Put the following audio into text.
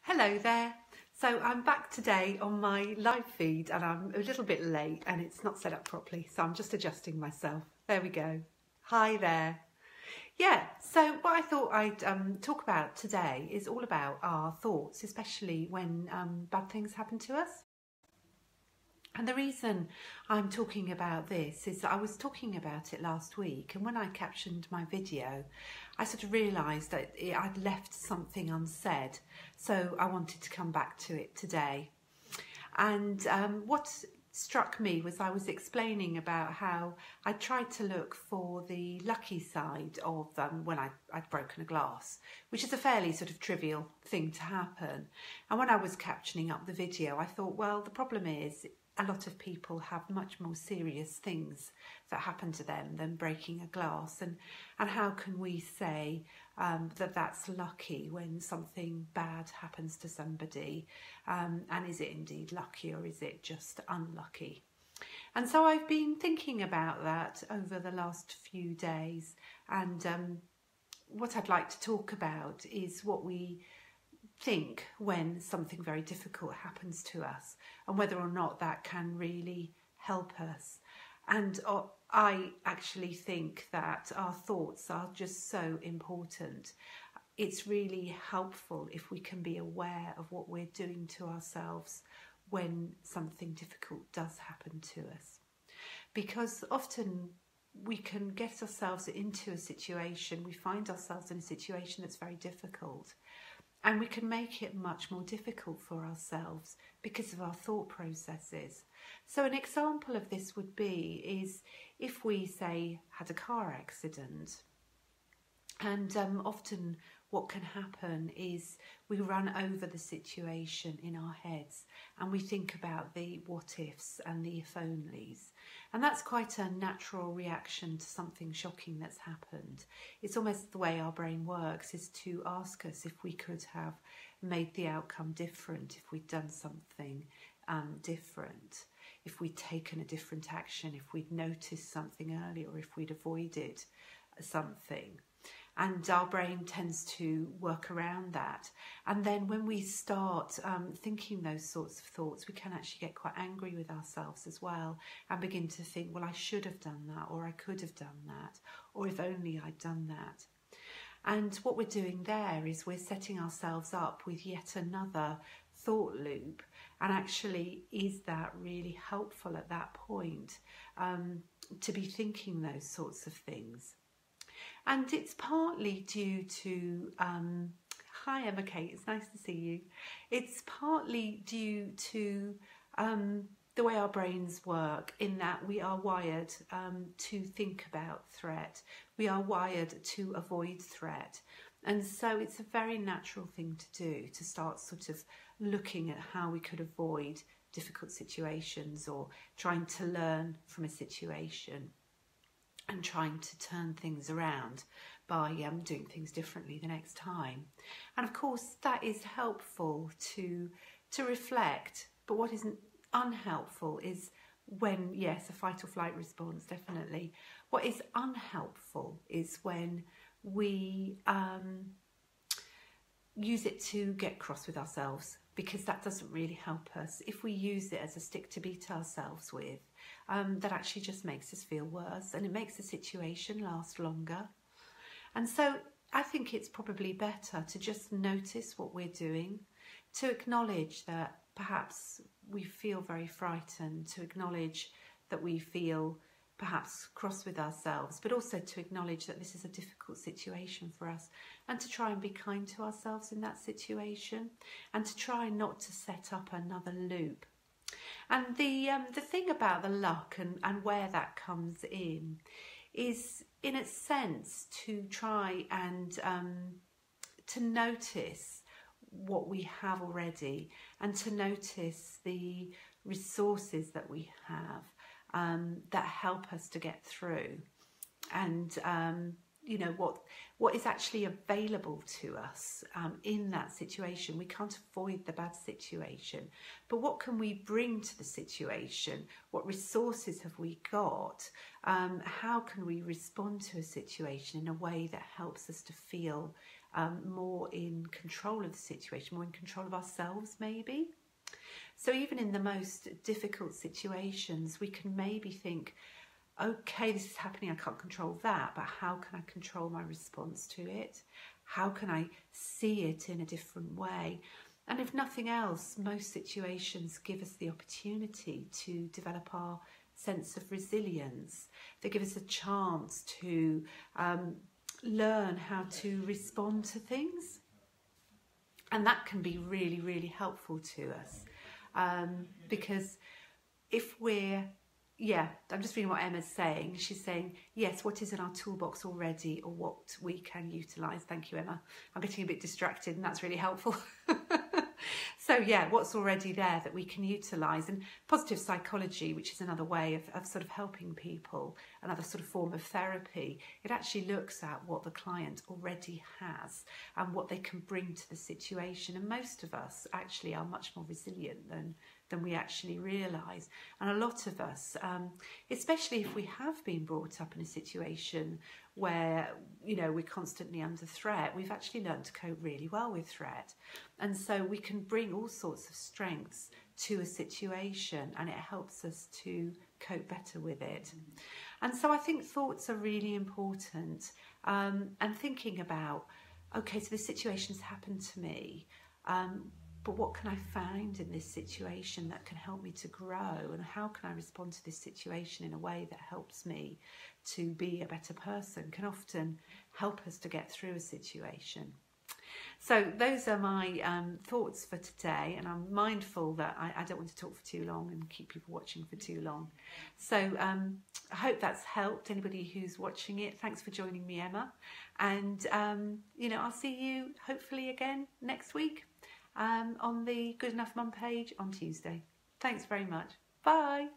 Hello there. So I'm back today on my live feed and I'm a little bit late and it's not set up properly, so I'm just adjusting myself. There we go. Hi there. Yeah, so what I thought I'd talk about today is all about our thoughts, especially when bad things happen to us. And the reason I'm talking about this is that I was talking about it last week, and when I captioned my video, I sort of realised that I'd left something unsaid, so I wanted to come back to it today. And what struck me was I was explaining about how I tried to look for the lucky side of when I'd broken a glass, which is a fairly sort of trivial thing to happen. And when I was captioning up the video, I thought, well, the problem is a lot of people have much more serious things that happen to them than breaking a glass, and how can we say that that's lucky when something bad happens to somebody, and is it indeed lucky or is it just unlucky? And so I've been thinking about that over the last few days, and what I'd like to talk about is what we think when something very difficult happens to us and whether or not that can really help us. And I actually think that our thoughts are just so important. It's really helpful if we can be aware of what we're doing to ourselves when something difficult does happen to us. Because often we can get ourselves into a situation, we find ourselves in a situation that's very difficult, and we can make it much more difficult for ourselves because of our thought processes. So an example of this would be is if we, say, had a car accident, and often what can happen is we run over the situation in our heads and we think about the what ifs and the if onlys. And that's quite a natural reaction to something shocking that's happened. It's almost the way our brain works, is to ask us if we could have made the outcome different, if we'd done something different, if we'd taken a different action, if we'd noticed something earlier, or if we'd avoided something. And our brain tends to work around that. And then when we start thinking those sorts of thoughts, we can actually get quite angry with ourselves as well and begin to think, well, I should have done that, or I could have done that, or if only I'd done that. And what we're doing there is we're setting ourselves up with yet another thought loop. And actually, is that really helpful at that point to be thinking those sorts of things? And it's partly due to, hi Emma Kate, it's nice to see you. It's partly due to the way our brains work, in that we are wired to think about threat. We are wired to avoid threat. And so it's a very natural thing to do, to start sort of looking at how we could avoid difficult situations, or trying to learn from a situation and trying to turn things around by doing things differently the next time. And of course that is helpful to reflect, but what isn't unhelpful is when, yes, a fight or flight response, definitely. What is unhelpful is when we use it to get cross with ourselves, because that doesn't really help us. If we use it as a stick to beat ourselves with, that actually just makes us feel worse, and it makes the situation last longer. And so I think it's probably better to just notice what we're doing, to acknowledge that perhaps we feel very frightened, to acknowledge that we feel perhaps cross with ourselves, but also to acknowledge that this is a difficult situation for us, and to try and be kind to ourselves in that situation, and to try not to set up another loop. And the thing about the luck and where that comes in is, in a sense, to try and to notice what we have already, and to notice the resources that we have that help us to get through, and you know, what is actually available to us in that situation. We can't avoid the bad situation, but what can we bring to the situation? What resources have we got? How can we respond to a situation in a way that helps us to feel more in control of the situation, more in control of ourselves maybe. So even in the most difficult situations, we can maybe think, okay, this is happening, I can't control that, but how can I control my response to it? How can I see it in a different way? And if nothing else, most situations give us the opportunity to develop our sense of resilience. They give us a chance to learn how to respond to things. And that can be really, really helpful to us. Because if we're, I'm just reading what Emma's saying. She's saying, yes, what is in our toolbox already or what we can utilise. Thank you, Emma. I'm getting a bit distracted and that's really helpful. So what's already there that we can utilise. And positive psychology, which is another way of sort of helping people, another sort of form of therapy, it actually looks at what the client already has and what they can bring to the situation. And most of us actually are much more resilient than we actually realise. And a lot of us, especially if we have been brought up in a situation where, we're constantly under threat, we've actually learned to cope really well with threat. And so we can bring all sorts of strengths to a situation and it helps us to cope better with it. And so I think thoughts are really important, and thinking about, okay, so this situation's happened to me, but what can I find in this situation that can help me to grow, and how can I respond to this situation in a way that helps me to be a better person, can often help us to get through a situation. So those are my thoughts for today, and I'm mindful that I don't want to talk for too long and keep people watching for too long. So I hope that's helped anybody who's watching it. Thanks for joining me, Emma, and I'll see you hopefully again next week on the Good Enough Mum page on Tuesday. Thanks very much. Bye.